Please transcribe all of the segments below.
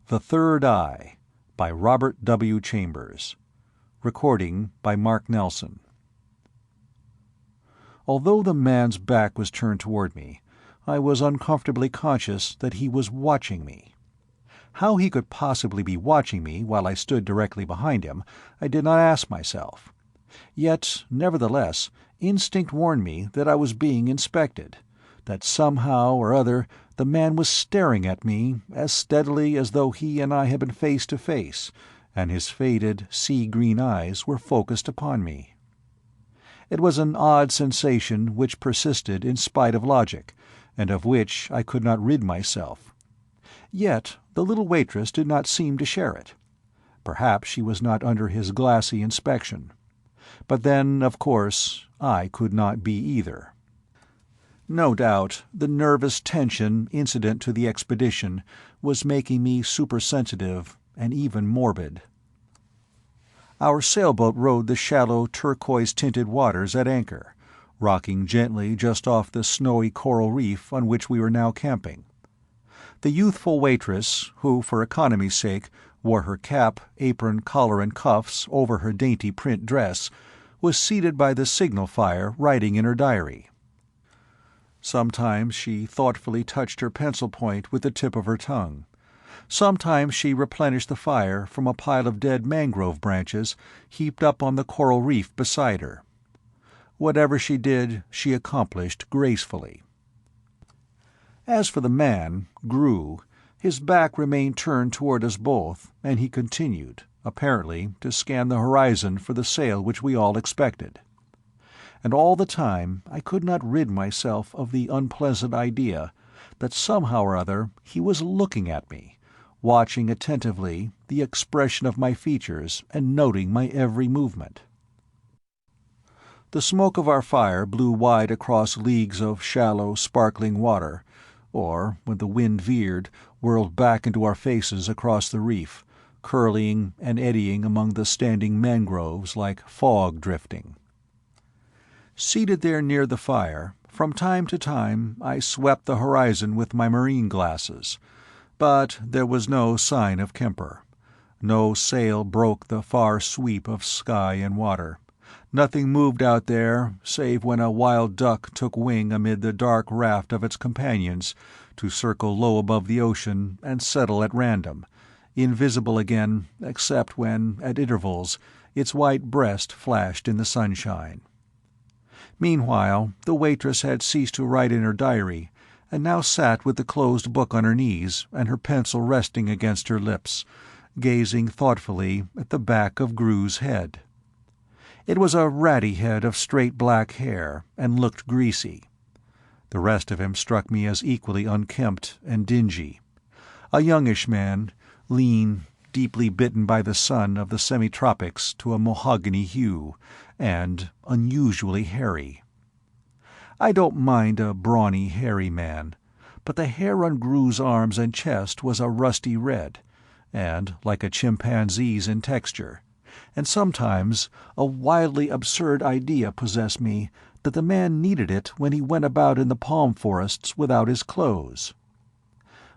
The Third Eye by Robert W. Chambers. Recording by Mark Nelson. Although the man's back was turned toward me, I was uncomfortably conscious that he was watching me. How he could possibly be watching me while I stood directly behind him, I did not ask myself. Yet, nevertheless, instinct warned me that I was being inspected, that somehow or other the man was staring at me as steadily as though he and I had been face to face, and his faded, sea-green eyes were focused upon me. It was an odd sensation which persisted in spite of logic, and of which I could not rid myself. Yet the little waitress did not seem to share it. Perhaps she was not under his glassy inspection. But then, of course, I could not be either. No doubt the nervous tension incident to the expedition was making me supersensitive and even morbid. Our sailboat rode the shallow turquoise-tinted waters at anchor, rocking gently just off the snowy coral reef on which we were now camping. The youthful waitress, who for economy's sake wore her cap, apron, collar and cuffs over her dainty print dress, was seated by the signal fire writing in her diary. Sometimes she thoughtfully touched her pencil point with the tip of her tongue. Sometimes she replenished the fire from a pile of dead mangrove branches heaped up on the coral reef beside her. Whatever she did, she accomplished gracefully. As for the man, Gru, his back remained turned toward us both, and he continued, apparently, to scan the horizon for the sail which we all expected. And all the time I could not rid myself of the unpleasant idea that somehow or other he was looking at me, watching attentively the expression of my features and noting my every movement. The smoke of our fire blew wide across leagues of shallow, sparkling water, or, when the wind veered, whirled back into our faces across the reef, curling and eddying among the standing mangroves like fog drifting. Seated there near the fire, from time to time I swept the horizon with my marine glasses, but there was no sign of Kemper. No sail broke the far sweep of sky and water. Nothing moved out there save when a wild duck took wing amid the dark raft of its companions to circle low above the ocean and settle at random, invisible again except when, at intervals, its white breast flashed in the sunshine. Meanwhile, the waitress had ceased to write in her diary, and now sat with the closed book on her knees and her pencil resting against her lips, gazing thoughtfully at the back of Gru's head. It was a ratty head of straight black hair, and looked greasy. The rest of him struck me as equally unkempt and dingy. A youngish man, lean, deeply bitten by the sun of the semi-tropics to a mahogany hue, and unusually hairy. I don't mind a brawny, hairy man, but the hair on Gru's arms and chest was a rusty red, and like a chimpanzee's in texture, and sometimes a wildly absurd idea possessed me that the man needed it when he went about in the palm forests without his clothes.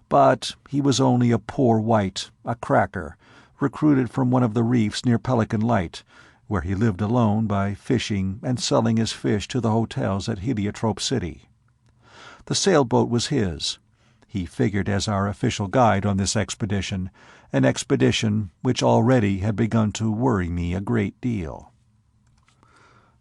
But he was only a poor white, a cracker, recruited from one of the reefs near Pelican Light, where he lived alone by fishing and selling his fish to the hotels at Heliotrope City. The sailboat was his. He figured as our official guide on this expedition, an expedition which already had begun to worry me a great deal.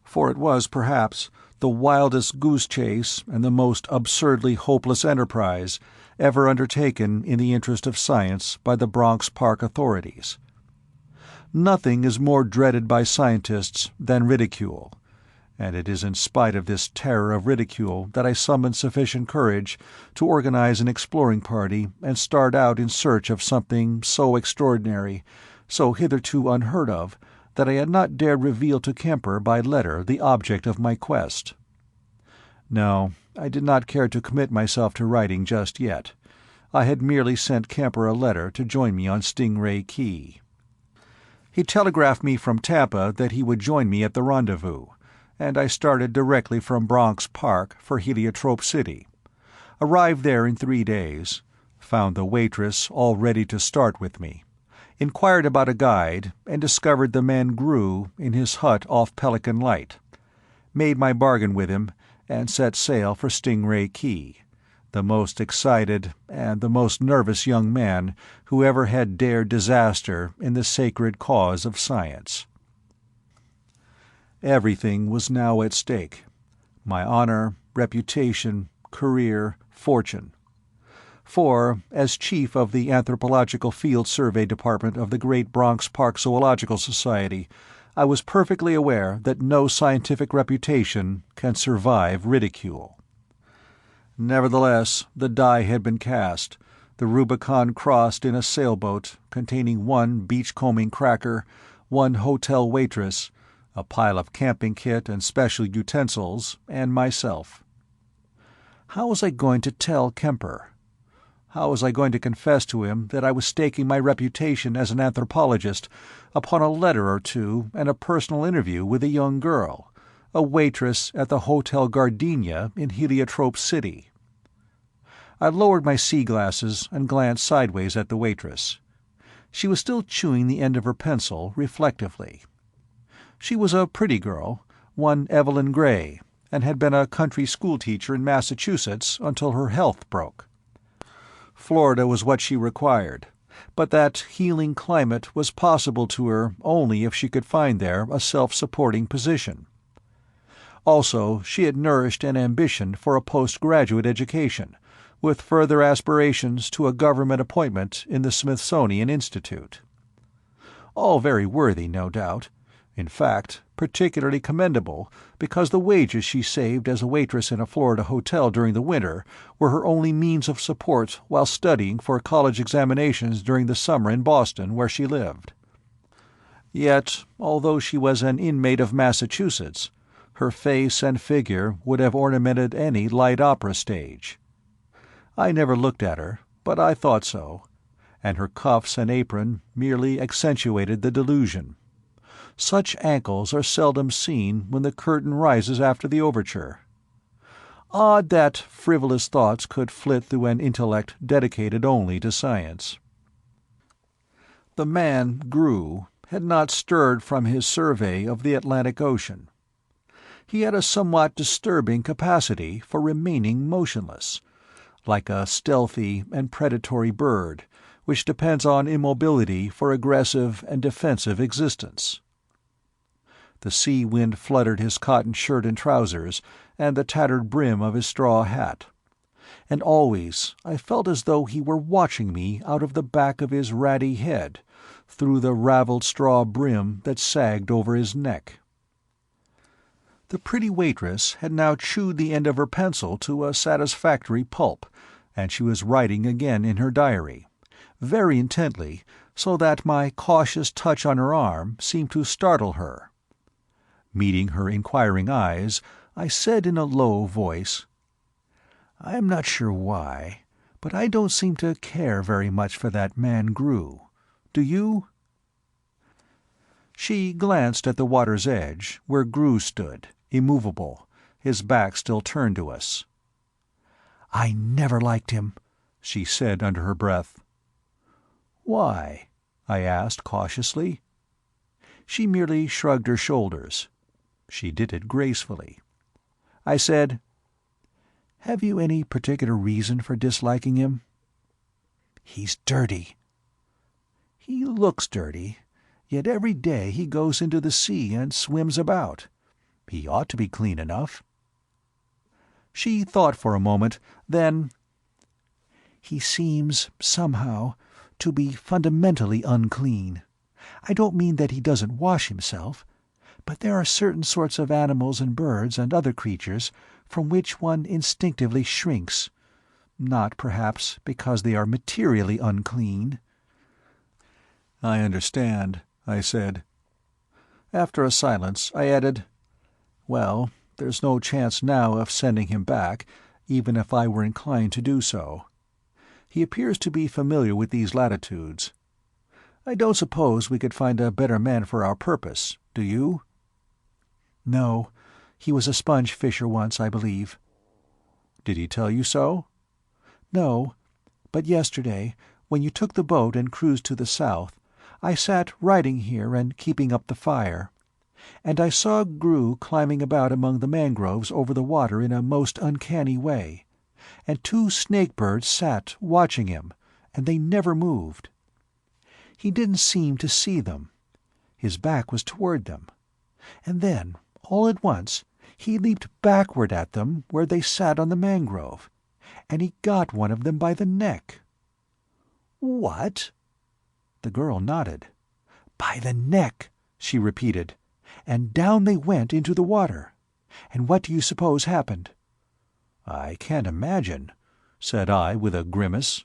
For it was perhaps the wildest goose chase and the most absurdly hopeless enterprise ever undertaken in the interest of science by the Bronx Park authorities. Nothing is more dreaded by scientists than ridicule, and it is in spite of this terror of ridicule that I summoned sufficient courage to organize an exploring party and start out in search of something so extraordinary, so hitherto unheard of, that I had not dared reveal to Kemper by letter the object of my quest. No, I did not care to commit myself to writing just yet. I had merely sent Kemper a letter to join me on Stingray Key. He telegraphed me from Tampa that he would join me at the rendezvous, and I started directly from Bronx Park for Heliotrope City. Arrived there in 3 days, found the waitress all ready to start with me, inquired about a guide, and discovered the man Grew in his hut off Pelican Light, made my bargain with him, and set sail for Stingray Key, the most excited and the most nervous young man who ever had dared disaster in the sacred cause of science. Everything was now at stake: my honor, reputation, career, fortune. For, as chief of the Anthropological Field Survey Department of the Great Bronx Park Zoological Society, I was perfectly aware that no scientific reputation can survive ridicule. Nevertheless, the die had been cast, the Rubicon crossed in a sailboat containing one beachcombing cracker, one hotel waitress, a pile of camping kit and special utensils, and myself. How was I going to tell Kemper? How was I going to confess to him that I was staking my reputation as an anthropologist upon a letter or two and a personal interview with a young girl, a waitress at the Hotel Gardenia in Heliotrope City? I lowered my sea-glasses and glanced sideways at the waitress. She was still chewing the end of her pencil reflectively. She was a pretty girl, one Evelyn Gray, and had been a country schoolteacher in Massachusetts until her health broke. Florida was what she required, but that healing climate was possible to her only if she could find there a self-supporting position. Also, she had nourished an ambition for a postgraduate education, with further aspirations to a government appointment in the Smithsonian Institute. All very worthy, no doubt. In fact, particularly commendable, because the wages she saved as a waitress in a Florida hotel during the winter were her only means of support while studying for college examinations during the summer in Boston, where she lived. Yet, although she was an inmate of Massachusetts, her face and figure would have ornamented any light opera stage. I never looked at her, but I thought so, and her cuffs and apron merely accentuated the delusion. Such ankles are seldom seen when the curtain rises after the overture. Odd that frivolous thoughts could flit through an intellect dedicated only to science. The man, Grew, had not stirred from his survey of the Atlantic Ocean. He had a somewhat disturbing capacity for remaining motionless, like a stealthy and predatory bird, which depends on immobility for aggressive and defensive existence. The sea wind fluttered his cotton shirt and trousers and the tattered brim of his straw hat. And always I felt as though he were watching me out of the back of his ratty head, through the ravelled straw brim that sagged over his neck. The pretty waitress had now chewed the end of her pencil to a satisfactory pulp, and she was writing again in her diary, very intently, so that my cautious touch on her arm seemed to startle her. Meeting her inquiring eyes, I said in a low voice, "I am not sure why, but I don't seem to care very much for that man Grew. Do you?" She glanced at the water's edge, where Grew stood, immovable, his back still turned to us. "I never liked him," she said under her breath. "Why?" I asked cautiously. She merely shrugged her shoulders. She did it gracefully. I said, "Have you any particular reason for disliking him?" "He's dirty." "He looks dirty, yet every day he goes into the sea and swims about. He ought to be clean enough." She thought for a moment, then, "He seems, somehow, to be fundamentally unclean. I don't mean that he doesn't wash himself, but there are certain sorts of animals and birds and other creatures from which one instinctively shrinks, not perhaps because they are materially unclean." "I understand," I said. After a silence, I added, "Well, there's no chance now of sending him back, even if I were inclined to do so. He appears to be familiar with these latitudes. I don't suppose we could find a better man for our purpose, do you?" "No. He was a sponge fisher once, I believe." "Did he tell you so?" "No, but yesterday, when you took the boat and cruised to the south, I sat writing here and keeping up the fire, and I saw Gru climbing about among the mangroves over the water in a most uncanny way, and two snake-birds sat watching him, and they never moved. He didn't seem to see them. His back was toward them. And then, all at once, he leaped backward at them where they sat on the mangrove, and he got one of them by the neck." "What?" The girl nodded. "By the neck," she repeated, "and down they went into the water. And what do you suppose happened?" "I can't imagine," said I with a grimace.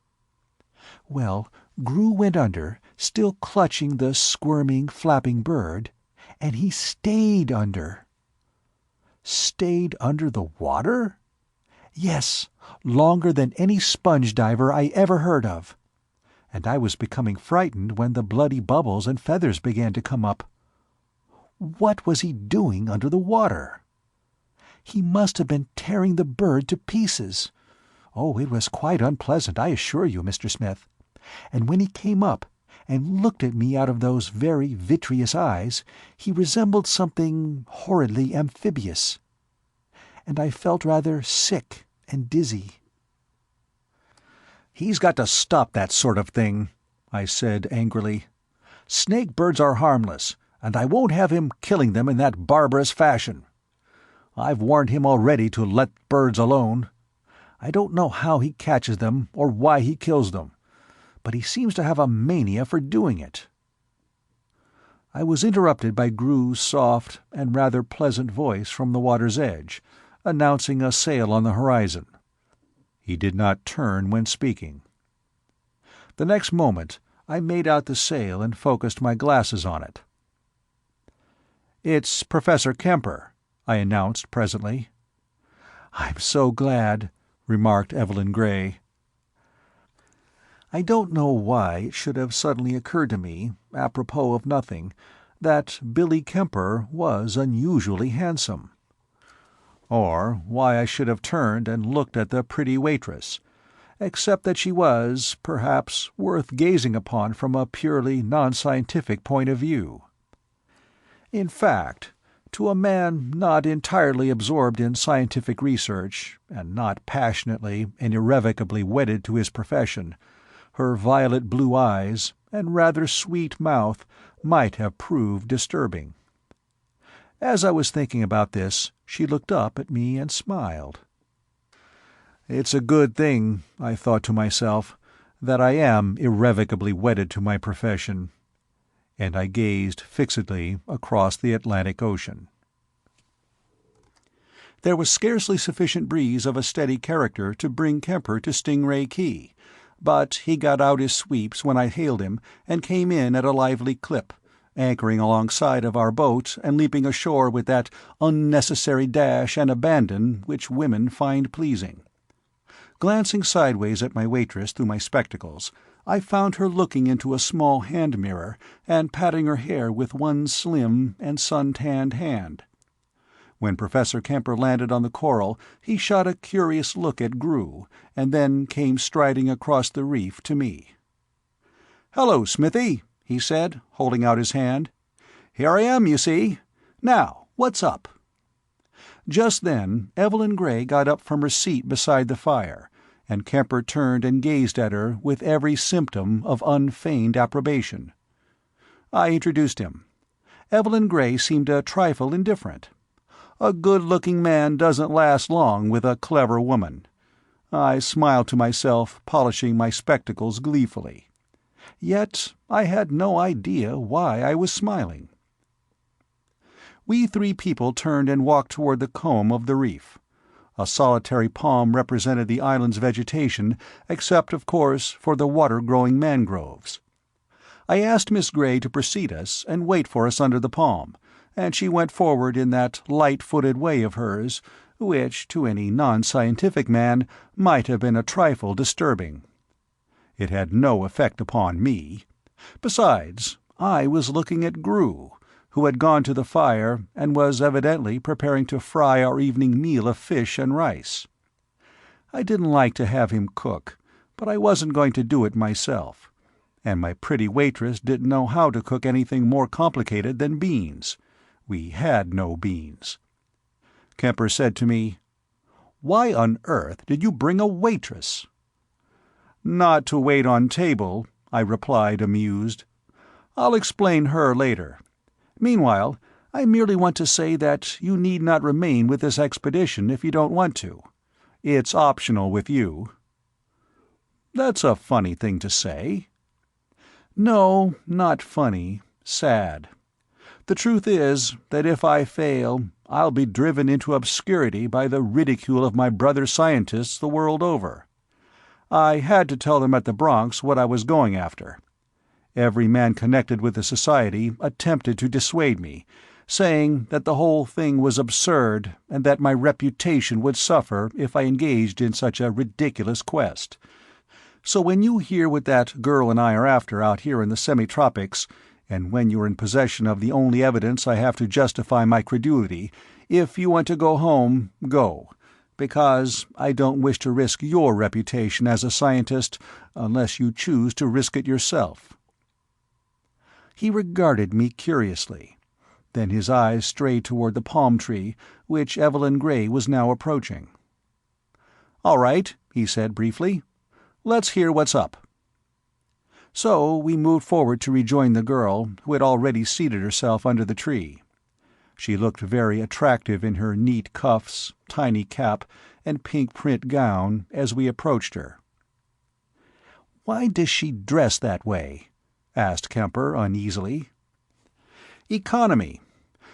"Well, Gru went under, still clutching the squirming, flapping bird, and he stayed under." "Stayed under the water?" "Yes, longer than any sponge diver I ever heard of. And I was becoming frightened when the bloody bubbles and feathers began to come up." "What was he doing under the water?" "He must have been tearing the bird to pieces. Oh, it was quite unpleasant, I assure you, Mr. Smith. And when he came up and looked at me out of those very vitreous eyes, he resembled something horridly amphibious. And I felt rather sick and dizzy." "He's got to stop that sort of thing," I said angrily. "Snake-birds are harmless, and I won't have him killing them in that barbarous fashion. I've warned him already to let birds alone. I don't know how he catches them or why he kills them, but he seems to have a mania for doing it." I was interrupted by Gru's soft and rather pleasant voice from the water's edge, announcing a sail on the horizon. He did not turn when speaking. The next moment I made out the sail and focused my glasses on it. "It's Professor Kemper," I announced presently. "I'm so glad," remarked Evelyn Gray. I don't know why it should have suddenly occurred to me, apropos of nothing, that Billy Kemper was unusually handsome. Or why I should have turned and looked at the pretty waitress, except that she was, perhaps, worth gazing upon from a purely non-scientific point of view. In fact, to a man not entirely absorbed in scientific research, and not passionately and irrevocably wedded to his profession, her violet blue eyes and rather sweet mouth might have proved disturbing. As I was thinking about this, she looked up at me and smiled. "It's a good thing," I thought to myself, "that I am irrevocably wedded to my profession." And I gazed fixedly across the Atlantic Ocean. There was scarcely sufficient breeze of a steady character to bring Kemper to Stingray Key, but he got out his sweeps when I hailed him and came in at a lively clip, anchoring alongside of our boat and leaping ashore with that unnecessary dash and abandon which women find pleasing. Glancing sideways at my waitress through my spectacles, I found her looking into a small hand mirror and patting her hair with one slim and sun-tanned hand. When Professor Kemper landed on the coral, he shot a curious look at Gru, and then came striding across the reef to me. "Hello, Smithy," he said, holding out his hand. "Here I am, you see. Now, what's up?" Just then Evelyn Gray got up from her seat beside the fire, and Kemper turned and gazed at her with every symptom of unfeigned approbation. I introduced him. Evelyn Gray seemed a trifle indifferent. A good-looking man doesn't last long with a clever woman. I smiled to myself, polishing my spectacles gleefully. Yet I had no idea why I was smiling. We three people turned and walked toward the comb of the reef. A solitary palm represented the island's vegetation, except, of course, for the water-growing mangroves. I asked Miss Gray to precede us and wait for us under the palm, and she went forward in that light-footed way of hers, which, to any non-scientific man, might have been a trifle disturbing. It had no effect upon me. Besides, I was looking at Gru, who had gone to the fire and was evidently preparing to fry our evening meal of fish and rice. I didn't like to have him cook, but I wasn't going to do it myself. And my pretty waitress didn't know how to cook anything more complicated than beans. We had no beans. Kemper said to me, "Why on earth did you bring a waitress?" "Not to wait on table," I replied, amused. "I'll explain her later. Meanwhile, I merely want to say that you need not remain with this expedition if you don't want to. It's optional with you." "That's a funny thing to say." "No, not funny. Sad. The truth is that if I fail, I'll be driven into obscurity by the ridicule of my brother scientists the world over. I had to tell them at the Bronx what I was going after. Every man connected with the society attempted to dissuade me, saying that the whole thing was absurd and that my reputation would suffer if I engaged in such a ridiculous quest. So when you hear what that girl and I are after out here in the semi-tropics, and when you're in possession of the only evidence I have to justify my credulity, if you want to go home, go, because I don't wish to risk your reputation as a scientist unless you choose to risk it yourself." He regarded me curiously. Then his eyes strayed toward the palm tree, which Evelyn Gray was now approaching. "All right," he said briefly. "Let's hear what's up." So we moved forward to rejoin the girl, who had already seated herself under the tree. She looked very attractive in her neat cuffs, tiny cap, and pink print gown as we approached her. "Why does she dress that way?" asked Kemper uneasily. "Economy.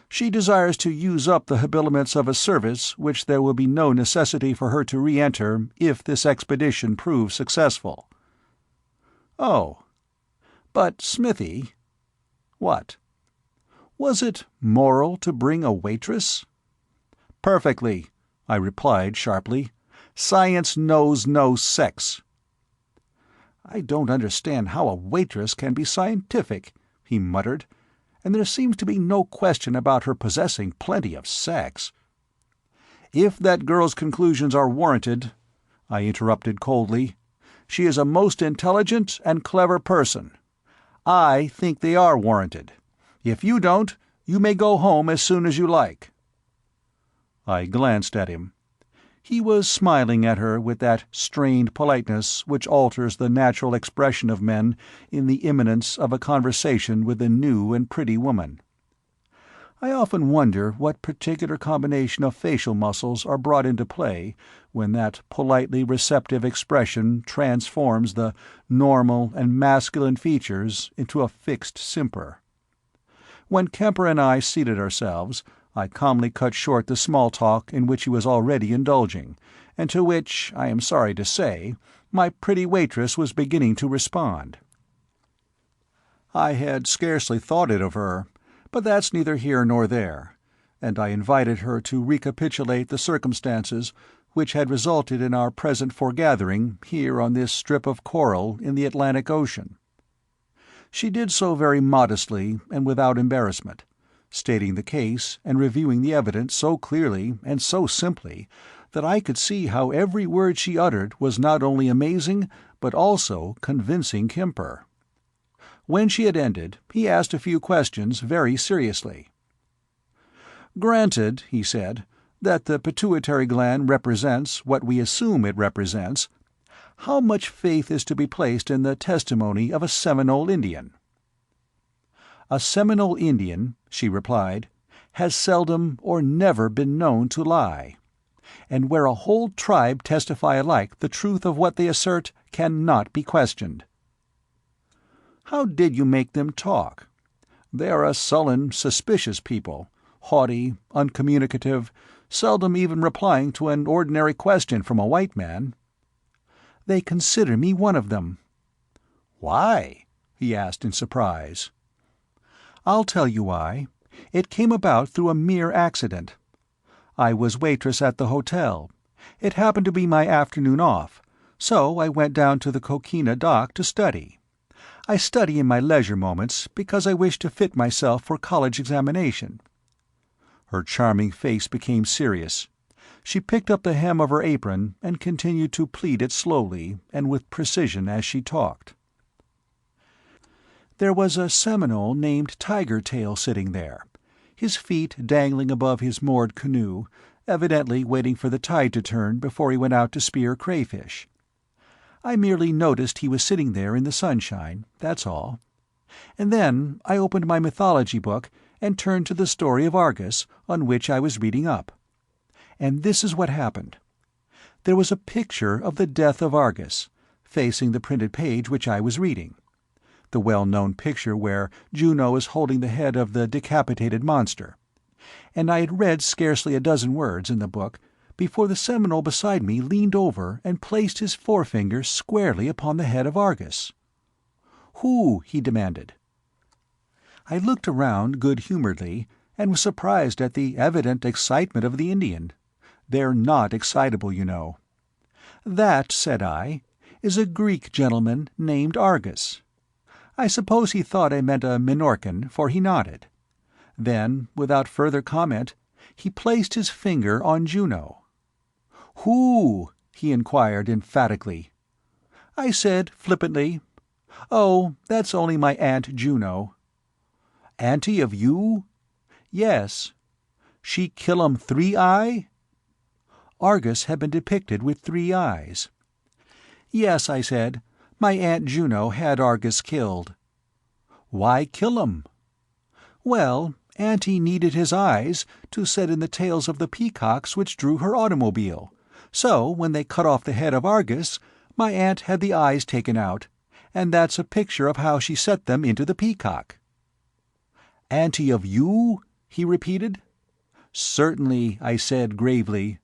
She desires to use up the habiliments of a service which there will be no necessity for her to re-enter if this expedition proves successful." "Oh. But, Smithy—" "What?" "Was it moral to bring a waitress?" "Perfectly," I replied sharply. "Science knows no sex." "I don't understand how a waitress can be scientific," he muttered, "and there seems to be no question about her possessing plenty of sex." "If that girl's conclusions are warranted," I interrupted coldly, "she is a most intelligent and clever person. I think they are warranted. If you don't, you may go home as soon as you like." I glanced at him. He was smiling at her with that strained politeness which alters the natural expression of men in the imminence of a conversation with a new and pretty woman. I often wonder what particular combination of facial muscles are brought into play when that politely receptive expression transforms the normal and masculine features into a fixed simper. When Kemper and I seated ourselves, I calmly cut short the small talk in which he was already indulging, and to which, I am sorry to say, my pretty waitress was beginning to respond. I had scarcely thought it of her, but that's neither here nor there, and I invited her to recapitulate the circumstances which had resulted in our present foregathering here on this strip of coral in the Atlantic Ocean. She did so very modestly and without embarrassment, stating the case and reviewing the evidence so clearly and so simply that I could see how every word she uttered was not only amazing but also convincing Kemper. When she had ended, he asked a few questions very seriously. "Granted," he said, "that the pituitary gland represents what we assume it represents, how much faith is to be placed in the testimony of a Seminole Indian?" "A Seminole Indian," she replied, "has seldom or never been known to lie. And where a whole tribe testify alike the truth of what they assert cannot be questioned." "How did you make them talk? They are a sullen, suspicious people, haughty, uncommunicative, seldom even replying to an ordinary question from a white man." "They consider me one of them." "Why?" he asked in surprise. "I'll tell you why. It came about through a mere accident. I was waitress at the hotel. It happened to be my afternoon off, so I went down to the Coquina dock to study. I study in my leisure moments because I wish to fit myself for college examination." Her charming face became serious. She picked up the hem of her apron and continued to pleat it slowly and with precision as she talked. There was a Seminole named Tiger Tail sitting there, his feet dangling above his moored canoe, evidently waiting for the tide to turn before he went out to spear crayfish. I merely noticed he was sitting there in the sunshine, that's all. And then I opened my mythology book and turned to the story of Argus, on which I was reading up. And this is what happened. There was a picture of the death of Argus, facing the printed page which I was reading. The well-known picture where Juno is holding the head of the decapitated monster. And I had read scarcely a dozen words in the book before the Seminole beside me leaned over and placed his forefinger squarely upon the head of Argus. "Who?" he demanded. I looked around good-humoredly and was surprised at the evident excitement of the Indian. They're not excitable, you know. "That," said I, "is a Greek gentleman named Argus." I suppose he thought I meant a Minorcan, for he nodded. Then, without further comment, he placed his finger on Juno. "Who?" he inquired emphatically. I said flippantly, "Oh, that's only my Aunt Juno." "Auntie of you?" "Yes." "She kill 'em 3-eye?" Argus had been depicted with 3 eyes. "Yes," I said, "my Aunt Juno had Argus killed." "Why kill 'em?" "Well, Auntie needed his eyes to set in the tails of the peacocks which drew her automobile, so when they cut off the head of Argus, my aunt had the eyes taken out, and that's a picture of how she set them into the peacock." "Auntie of you?" he repeated. "Certainly," I said gravely.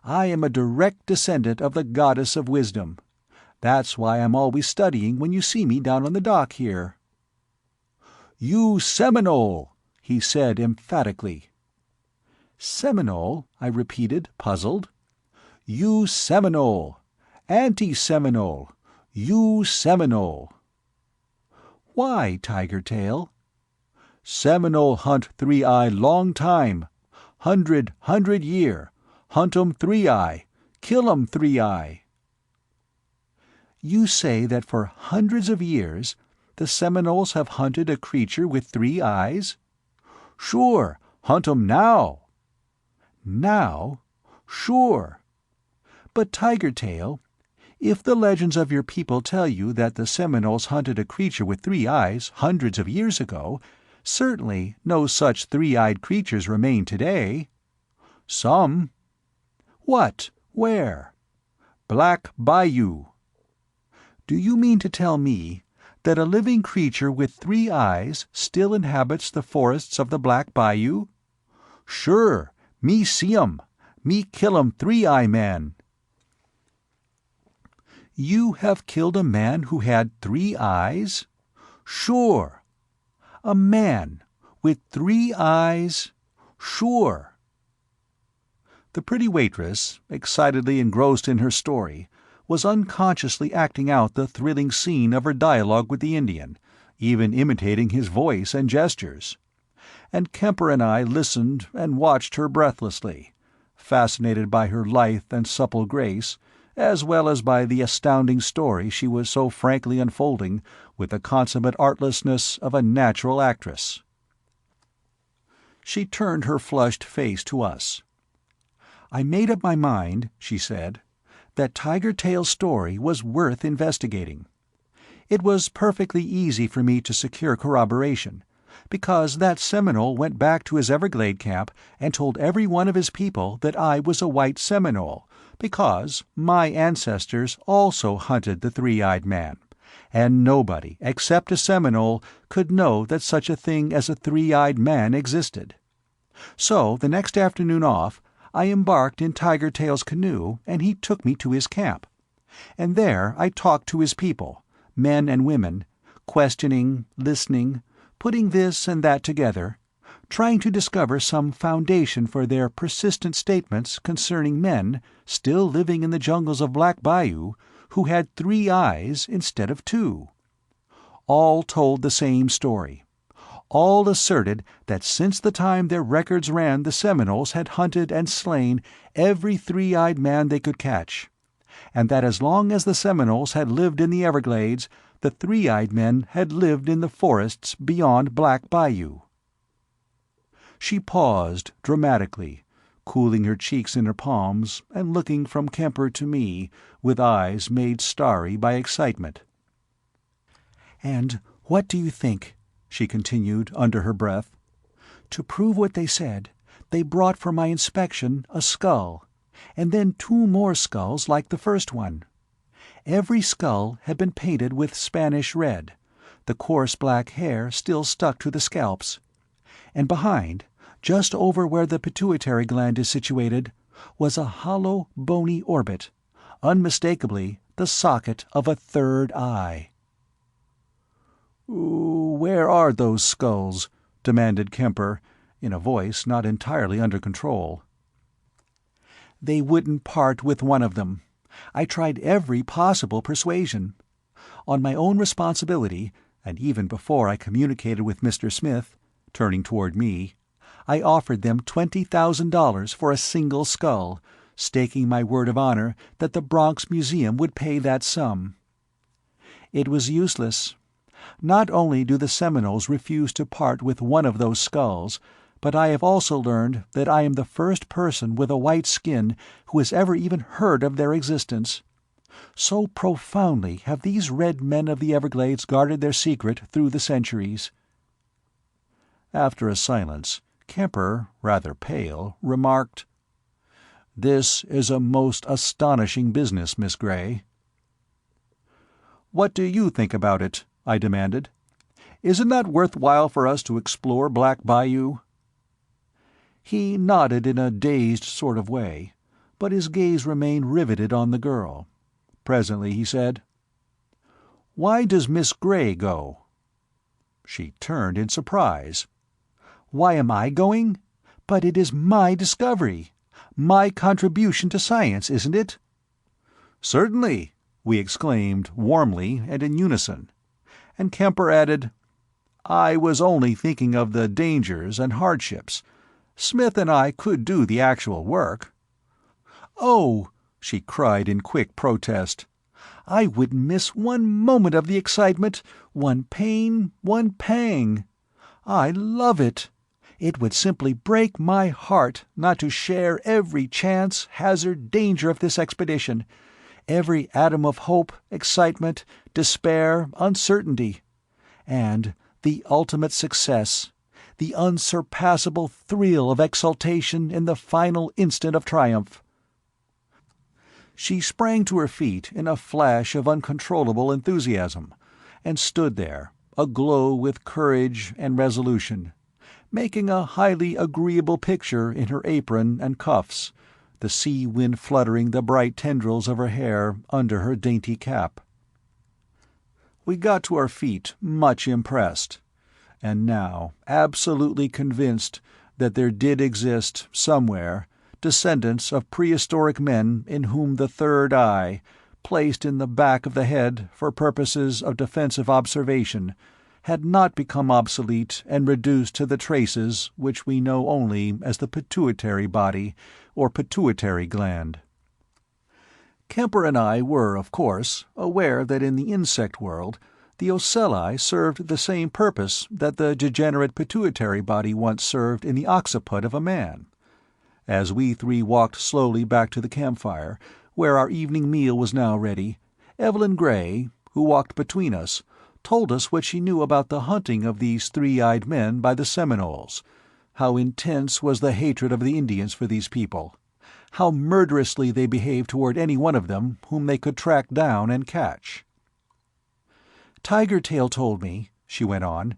"I am a direct descendant of the goddess of wisdom. That's why I'm always studying when you see me down on the dock here." "You Seminole!" he said emphatically. "Seminole?" I repeated, puzzled. "You Seminole! Anti-Seminole! You Seminole!" "Why, Tiger Tail?" "Seminole hunt 3-eye long time. 100 year. Hunt 'em 3-eye. Kill 'em 3-eye." "You say that for hundreds of years the Seminoles have hunted a creature with 3 eyes?" "Sure. Hunt 'em now." "Now?" "Sure." "But, Tiger Tail, if the legends of your people tell you that the Seminoles hunted a creature with 3 eyes hundreds of years ago, certainly no such 3-eyed creatures remain today." "Some." "What? Where?" "Black Bayou." "Do you mean to tell me that a living creature with 3 eyes still inhabits the forests of the Black Bayou?" "Sure. Me see 'em. Me kill 'em 3-eye man." "You have killed a man who had 3 eyes?" "Sure." "A man with 3 eyes?" "Sure." The pretty waitress, excitedly engrossed in her story, was unconsciously acting out the thrilling scene of her dialogue with the Indian, even imitating his voice and gestures. And Kemper and I listened and watched her breathlessly, fascinated by her lithe and supple grace, as well as by the astounding story she was so frankly unfolding with the consummate artlessness of a natural actress. She turned her flushed face to us. "I made up my mind," she said, "that Tiger Tail's story was worth investigating. It was perfectly easy for me to secure corroboration, because that Seminole went back to his Everglade camp and told every one of his people that I was a white Seminole, because my ancestors also hunted the 3-eyed man, and nobody except a Seminole could know that such a thing as a 3-eyed man existed. So the next afternoon off, I embarked in Tiger Tail's canoe and he took me to his camp. And there I talked to his people, men and women, questioning, listening, putting this and that together, trying to discover some foundation for their persistent statements concerning men still living in the jungles of Black Bayou who had 3 eyes instead of 2. All told the same story. all asserted that since the time their records ran the Seminoles had hunted and slain every three-eyed man they could catch, and that as long as the Seminoles had lived in the Everglades, the three-eyed men had lived in the forests beyond Black Bayou. She paused dramatically, cooling her cheeks in her palms and looking from Kemper to me with eyes made starry by excitement. "And what do you think?" she continued under her breath. "To prove what they said, they brought for my inspection a skull, and then two more skulls like the first one. Every skull had been painted with Spanish red, the coarse black hair still stuck to the scalps. And behind, just over where the pituitary gland is situated, was a hollow, bony orbit, unmistakably the socket of a third eye." "Where are those skulls?" demanded Kemper, in a voice not entirely under control. "They wouldn't part with one of them. I tried every possible persuasion. On my own responsibility, and even before I communicated with Mr. Smith," turning toward me, "I offered them $20,000 for a single skull, staking my word of honor that the Bronx Museum would pay that sum. It was useless. Not only do the Seminoles refuse to part with one of those skulls, but I have also learned that I am the first person with a white skin who has ever even heard of their existence. So profoundly have these red men of the Everglades guarded their secret through the centuries." After a silence, Kemper, rather pale, remarked, "This is a most astonishing business, Miss Gray." "What do you think about it?" I demanded. "Isn't that worthwhile for us to explore Black Bayou?" He nodded in a dazed sort of way, but his gaze remained riveted on the girl. Presently he said, "Why does Miss Gray go?" She turned in surprise. "Why am I going? But it is my discovery. My contribution to science, isn't it?" "Certainly," we exclaimed warmly and in unison. And Kemper added, "I was only thinking of the dangers and hardships. Smith and I could do the actual work." "Oh!" she cried in quick protest. "I wouldn't miss one moment of the excitement, one pain, one pang. I love it. It would simply break my heart not to share every chance, hazard, danger of this expedition, every atom of hope, excitement, despair, uncertainty. And the ultimate success, the unsurpassable thrill of exultation in the final instant of triumph." She sprang to her feet in a flash of uncontrollable enthusiasm, and stood there, aglow with courage and resolution, making a highly agreeable picture in her apron and cuffs, the sea wind fluttering the bright tendrils of her hair under her dainty cap. We got to our feet much impressed, and now absolutely convinced that there did exist, somewhere, descendants of prehistoric men in whom the third eye, placed in the back of the head for purposes of defensive observation, had not become obsolete and reduced to the traces which we know only as the pituitary body or pituitary gland. Kemper and I were, of course, aware that in the insect world the ocelli served the same purpose that the degenerate pituitary body once served in the occiput of a man. As we three walked slowly back to the campfire, where our evening meal was now ready, Evelyn Gray, who walked between us, told us what she knew about the hunting of these three-eyed men by the Seminoles, how intense was the hatred of the Indians for these people, how murderously they behaved toward any one of them whom they could track down and catch. "Tiger Tail told me," she went on,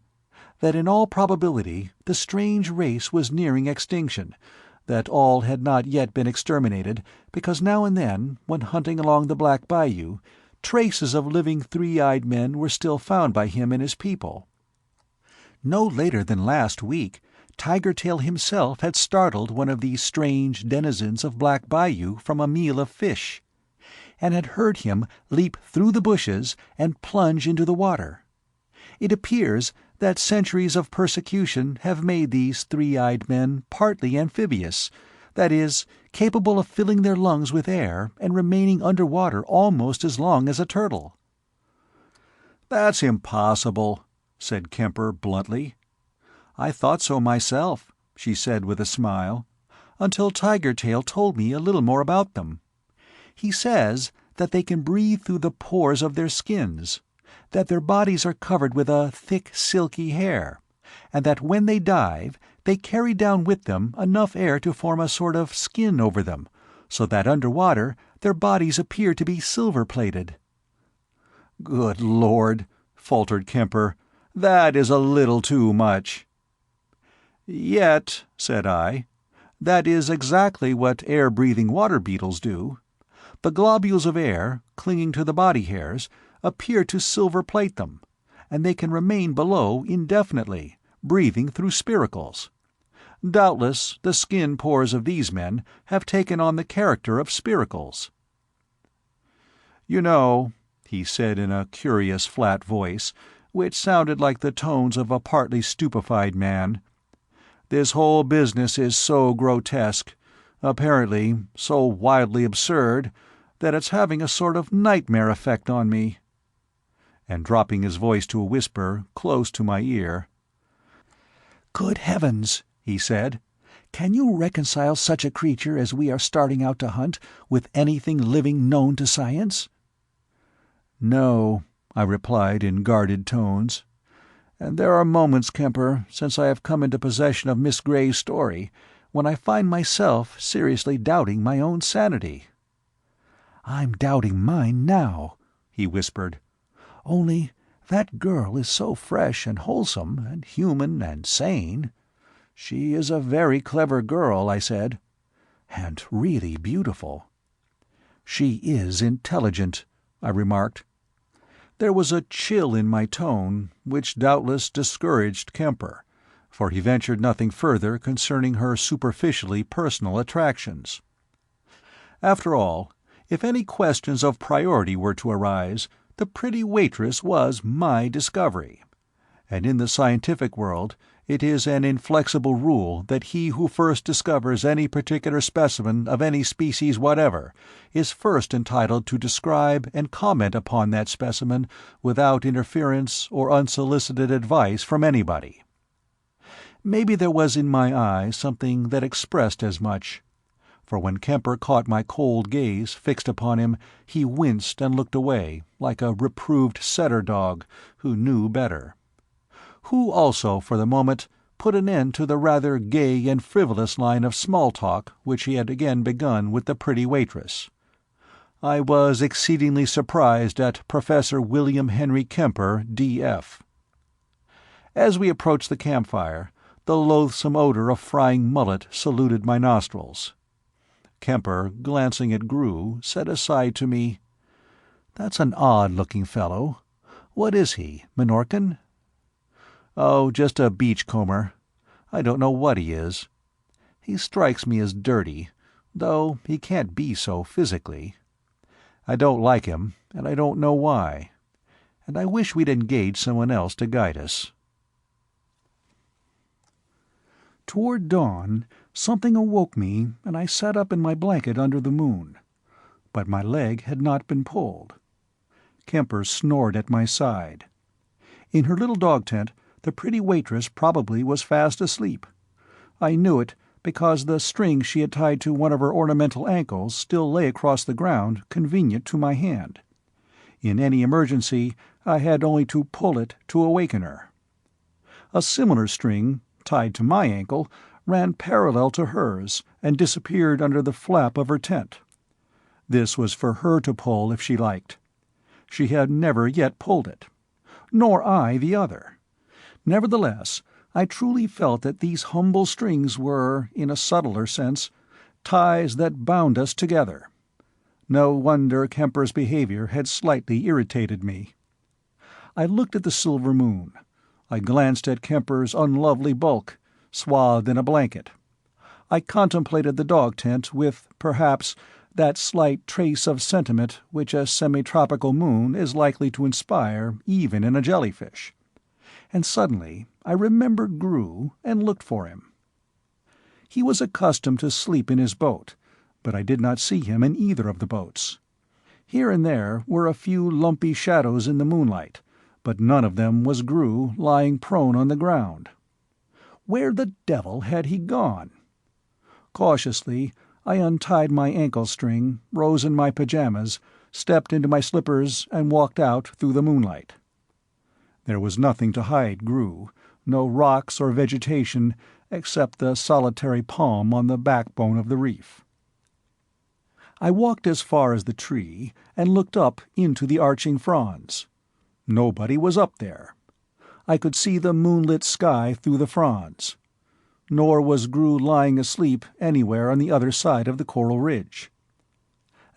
"that in all probability the strange race was nearing extinction, that all had not yet been exterminated, because now and then, when hunting along the Black Bayou, traces of living three-eyed men were still found by him and his people. No later than last week, Tiger Tail himself had startled one of these strange denizens of Black Bayou from a meal of fish, and had heard him leap through the bushes and plunge into the water. It appears that centuries of persecution have made these three-eyed men partly amphibious, that is, capable of filling their lungs with air and remaining underwater almost as long as a turtle." "That's impossible," said Kemper bluntly. "I thought so myself," she said with a smile, "until Tigertail told me a little more about them. He says that they can breathe through the pores of their skins, that their bodies are covered with a thick silky hair, and that when they dive they carry down with them enough air to form a sort of skin over them, so that underwater their bodies appear to be silver-plated." "Good Lord," faltered Kemper, "that is a little too much." "Yet," said I, "that is exactly what air-breathing water beetles do. The globules of air, clinging to the body hairs, appear to silver-plate them, and they can remain below indefinitely, breathing through spiracles. Doubtless the skin pores of these men have taken on the character of spiracles." "You know," he said in a curious flat voice, which sounded like the tones of a partly stupefied man, "this whole business is so grotesque, apparently so wildly absurd, that it's having a sort of nightmare effect on me." And dropping his voice to a whisper close to my ear, "Good heavens," he said, "can you reconcile such a creature as we are starting out to hunt with anything living known to science?" "No," I replied in guarded tones. "And there are moments, Kemper, since I have come into possession of Miss Gray's story, when I find myself seriously doubting my own sanity." "I'm doubting mine now," he whispered. "Only that girl is so fresh and wholesome and human and sane." "She is a very clever girl," I said. "And really beautiful." "She is intelligent," I remarked. There was a chill in my tone, which doubtless discouraged Kemper, for he ventured nothing further concerning her superficially personal attractions. After all, if any questions of priority were to arise, the pretty waitress was my discovery, and in the scientific world it is an inflexible rule that he who first discovers any particular specimen of any species whatever is first entitled to describe and comment upon that specimen without interference or unsolicited advice from anybody. Maybe there was in my eye something that expressed as much, for when Kemper caught my cold gaze fixed upon him he winced and looked away, like a reproved setter dog who knew better. Who also, for the moment, put an end to the rather gay and frivolous line of small talk which he had again begun with the pretty waitress. I was exceedingly surprised at Professor William Henry Kemper, D.F. As we approached the campfire, the loathsome odor of frying mullet saluted my nostrils. Kemper, glancing at Grew, said aside to me, "That's an odd-looking fellow. What is he, Minorcan?" "Oh, just a beachcomber. I don't know what he is. He strikes me as dirty, though he can't be so physically. I don't like him, and I don't know why. And I wish we'd engaged someone else to guide us." Toward dawn, something awoke me, and I sat up in my blanket under the moon. But my leg had not been pulled. Kemper snored at my side. In her little dog tent, the pretty waitress probably was fast asleep. I knew it because the string she had tied to one of her ornamental ankles still lay across the ground, convenient to my hand. In any emergency, I had only to pull it to awaken her. A similar string, tied to my ankle, ran parallel to hers and disappeared under the flap of her tent. This was for her to pull if she liked. She had never yet pulled it, nor I the other. Nevertheless, I truly felt that these humble strings were, in a subtler sense, ties that bound us together. No wonder Kemper's behavior had slightly irritated me. I looked at the silver moon. I glanced at Kemper's unlovely bulk, swathed in a blanket. I contemplated the dog tent with, perhaps, that slight trace of sentiment which a semi-tropical moon is likely to inspire even in a jellyfish. and suddenly I remembered Gru and looked for him. He was accustomed to sleep in his boat, but I did not see him in either of the boats. Here and there were a few lumpy shadows in the moonlight, but none of them was Gru lying prone on the ground. Where the devil had he gone? Cautiously, I untied my ankle string, rose in my pajamas, stepped into my slippers, and walked out through the moonlight. There was nothing to hide Gru, no rocks or vegetation except the solitary palm on the backbone of the reef. I walked as far as the tree and looked up into the arching fronds. Nobody was up there. I could see the moonlit sky through the fronds. Nor was Gru lying asleep anywhere on the other side of the coral ridge.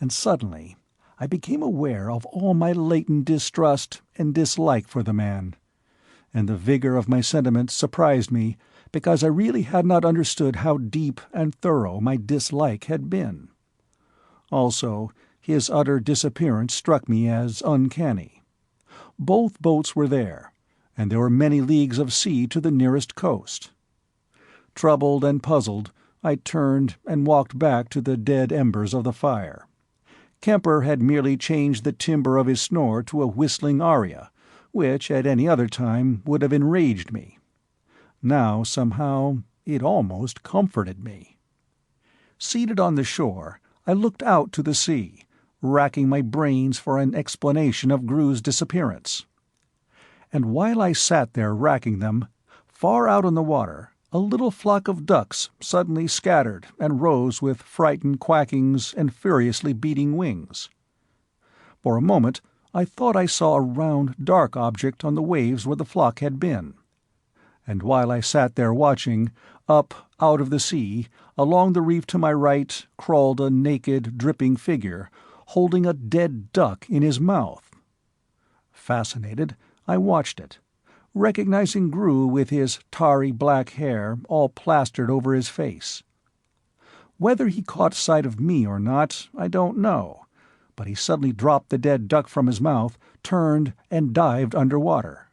And suddenly I became aware of all my latent distrust and dislike for the man, and the vigor of my sentiments surprised me because I really had not understood how deep and thorough my dislike had been. Also, his utter disappearance struck me as uncanny. Both boats were there, and there were many leagues of sea to the nearest coast. Troubled and puzzled, I turned and walked back to the dead embers of the fire. Kemper had merely changed the timbre of his snore to a whistling aria, which at any other time would have enraged me. Now, somehow, it almost comforted me. Seated on the shore, I looked out to the sea, racking my brains for an explanation of Gru's disappearance. And while I sat there racking them, far out on the water, a little flock of ducks suddenly scattered and rose with frightened quackings and furiously beating wings. For a moment I thought I saw a round, dark object on the waves where the flock had been. And while I sat there watching, up, out of the sea, along the reef to my right, crawled a naked, dripping figure, holding a dead duck in his mouth. Fascinated, I watched it, recognizing Gru with his tarry black hair all plastered over his face. Whether he caught sight of me or not, I don't know, but he suddenly dropped the dead duck from his mouth, turned, and dived underwater.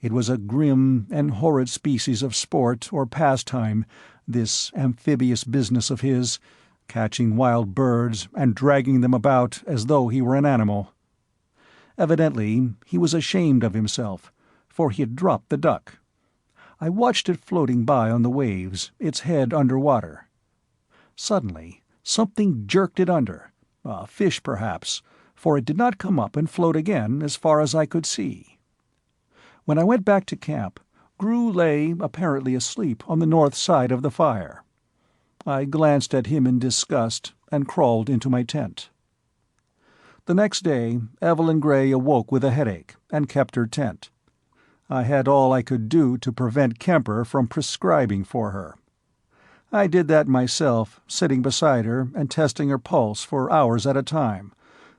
It was a grim and horrid species of sport or pastime, this amphibious business of his, catching wild birds and dragging them about as though he were an animal. Evidently he was ashamed of himself, for he had dropped the duck. I watched it floating by on the waves, its head under water. Suddenly something jerked it under, a fish perhaps, for it did not come up and float again as far as I could see. When I went back to camp, Gru lay apparently asleep on the north side of the fire. I glanced at him in disgust and crawled into my tent. The next day Evelyn Gray awoke with a headache and kept her tent. I had all I could do to prevent Kemper from prescribing for her. I did that myself, sitting beside her and testing her pulse for hours at a time,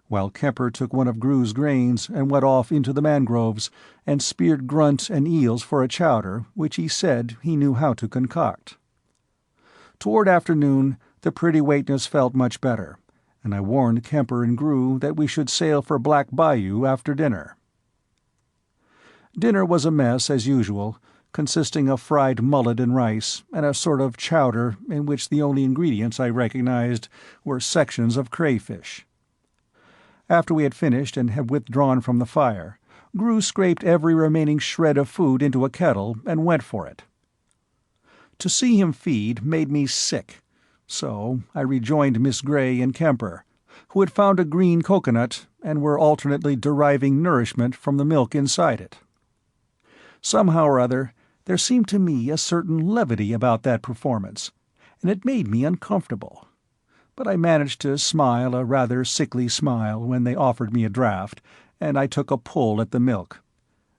while Kemper took one of Gru's grains and went off into the mangroves and speared grunt and eels for a chowder which he said he knew how to concoct. Toward afternoon the pretty wakeness felt much better, and I warned Kemper and Gru that we should sail for Black Bayou after dinner. Dinner was a mess as usual, consisting of fried mullet and rice, and a sort of chowder in which the only ingredients I recognized were sections of crayfish. After we had finished and had withdrawn from the fire, Gru scraped every remaining shred of food into a kettle and went for it. To see him feed made me sick, so I rejoined Miss Gray and Kemper, who had found a green coconut and were alternately deriving nourishment from the milk inside it. Somehow or other, there seemed to me a certain levity about that performance, and it made me uncomfortable. But I managed to smile a rather sickly smile when they offered me a draught, and I took a pull at the milk.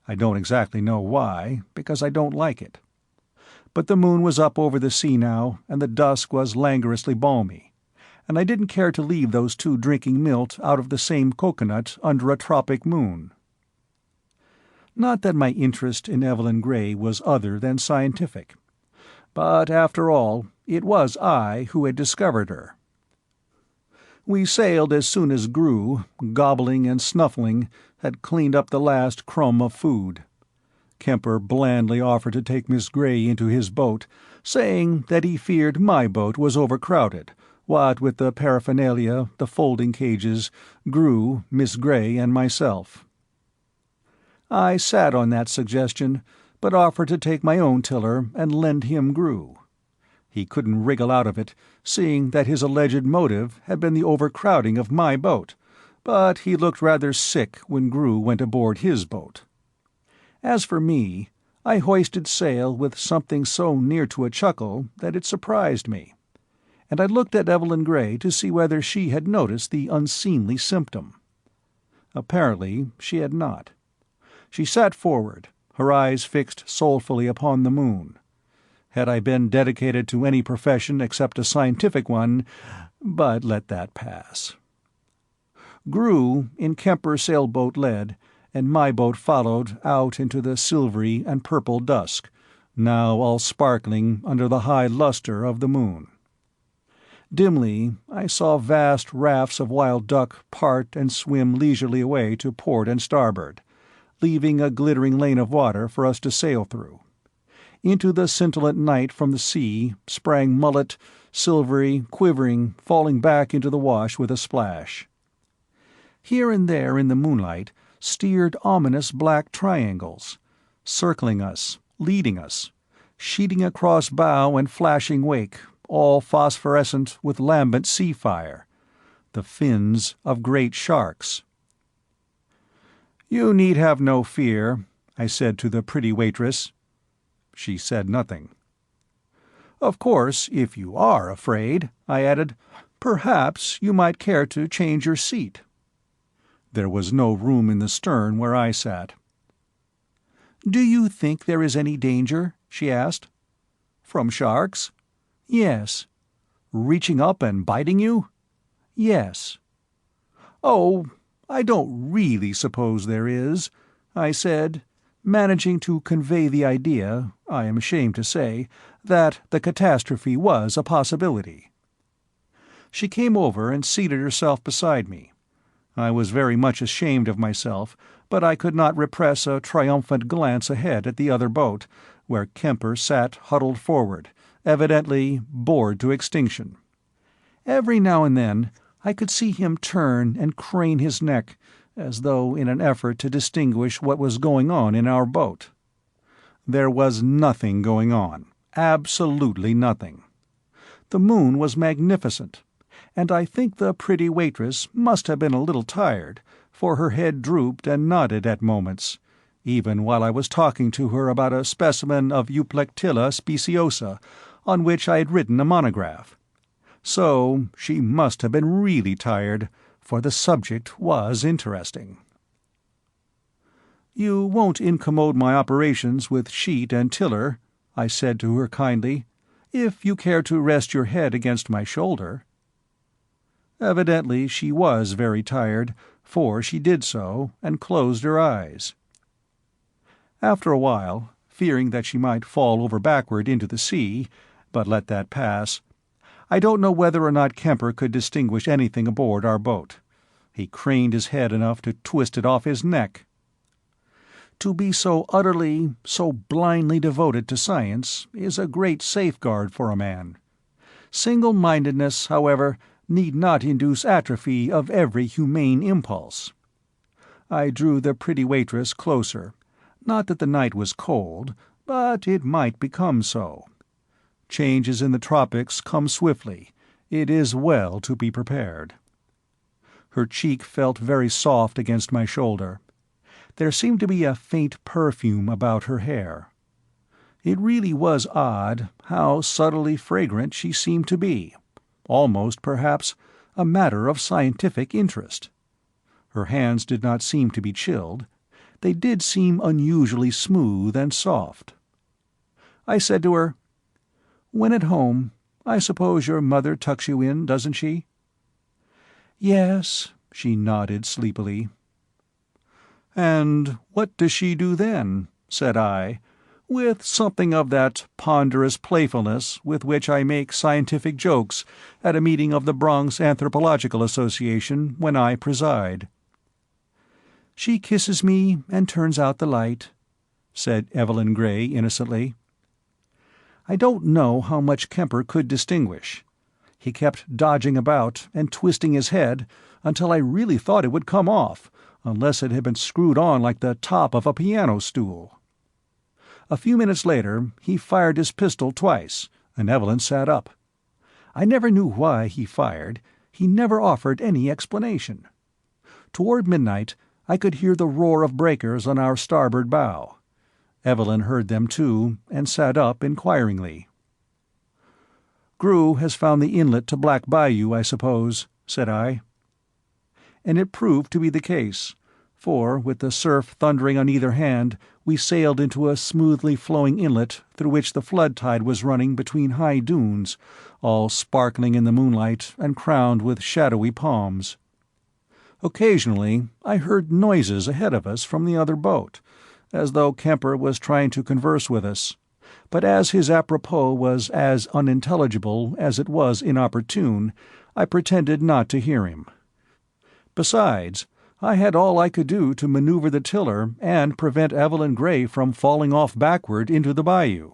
I don't exactly know why, because I don't like it. But the moon was up over the sea now, and the dusk was languorously balmy, and I didn't care to leave those two drinking milk out of the same coconut under a tropic moon. Not that my interest in Evelyn Gray was other than scientific, but after all, it was I who had discovered her. We sailed as soon as Gru, gobbling and snuffling, had cleaned up the last crumb of food. Kemper blandly offered to take Miss Gray into his boat, saying that he feared my boat was overcrowded, what with the paraphernalia, the folding cages, Gru, Miss Gray, and myself. I sat on that suggestion, but offered to take my own tiller and lend him Gru. He couldn't wriggle out of it, seeing that his alleged motive had been the overcrowding of my boat, but he looked rather sick when Gru went aboard his boat. As for me, I hoisted sail with something so near to a chuckle that it surprised me, and I looked at Evelyn Gray to see whether she had noticed the unseemly symptom. Apparently she had not. She sat forward, her eyes fixed soulfully upon the moon. Had I been dedicated to any profession except a scientific one, but let that pass. Gru, in Kemper's sailboat, led, and my boat followed out into the silvery and purple dusk, now all sparkling under the high lustre of the moon. Dimly I saw vast rafts of wild duck part and swim leisurely away to port and starboard, leaving a glittering lane of water for us to sail through. Into the scintillant night from the sea sprang mullet, silvery, quivering, falling back into the wash with a splash. Here and there in the moonlight steered ominous black triangles, circling us, leading us, sheeting across bow and flashing wake, all phosphorescent with lambent sea fire, the fins of great sharks. "You need have no fear," I said to the pretty waitress. She said nothing. "Of course, if you are afraid," I added, "perhaps you might care to change your seat." There was no room in the stern where I sat. "Do you think there is any danger?" she asked. "From sharks?" "Yes." "Reaching up and biting you?" "Yes." "Oh, I don't really suppose there is," I said, managing to convey the idea, I am ashamed to say, that the catastrophe was a possibility. She came over and seated herself beside me. I was very much ashamed of myself, but I could not repress a triumphant glance ahead at the other boat, where Kemper sat huddled forward, evidently bored to extinction. Every now and then I could see him turn and crane his neck, as though in an effort to distinguish what was going on in our boat. There was nothing going on, absolutely nothing. The moon was magnificent, and I think the pretty waitress must have been a little tired, for her head drooped and nodded at moments, even while I was talking to her about a specimen of Euplectilla speciosa, on which I had written a monograph. So she must have been really tired, for the subject was interesting. "You won't incommode my operations with sheet and tiller," I said to her kindly, "if you care to rest your head against my shoulder." Evidently she was very tired, for she did so, and closed her eyes. After a while, fearing that she might fall over backward into the sea, but let that pass, I don't know whether or not Kemper could distinguish anything aboard our boat. He craned his head enough to twist it off his neck. To be so utterly, so blindly devoted to science is a great safeguard for a man. Single-mindedness, however, need not induce atrophy of every humane impulse. I drew the pretty waitress closer. Not that the night was cold, but it might become so. Changes in the tropics come swiftly. It is well to be prepared. Her cheek felt very soft against my shoulder. There seemed to be a faint perfume about her hair. It really was odd how subtly fragrant she seemed to be, almost, perhaps, a matter of scientific interest. Her hands did not seem to be chilled. They did seem unusually smooth and soft. I said to her, "When at home, I suppose your mother tucks you in, doesn't she?" "Yes," she nodded sleepily. "And what does she do then?" said I, with something of that ponderous playfulness with which I make scientific jokes at a meeting of the Bronx Anthropological Association when I preside. "She kisses me and turns out the light." said Evelyn Gray innocently. I don't know how much Kemper could distinguish. He kept dodging about and twisting his head until I really thought it would come off, unless it had been screwed on like the top of a piano stool. A few minutes later he fired his pistol twice, and Evelyn sat up. I never knew why he fired. He never offered any explanation. Toward midnight I could hear the roar of breakers on our starboard bow. Evelyn heard them too, and sat up inquiringly. "Grew has found the inlet to Black Bayou, I suppose," said I. And it proved to be the case, for, with the surf thundering on either hand, we sailed into a smoothly flowing inlet through which the flood tide was running between high dunes, all sparkling in the moonlight and crowned with shadowy palms. Occasionally I heard noises ahead of us from the other boat, as though Kemper was trying to converse with us, but as his apropos was as unintelligible as it was inopportune, I pretended not to hear him. Besides, I had all I could do to maneuver the tiller and prevent Evelyn Gray from falling off backward into the bayou.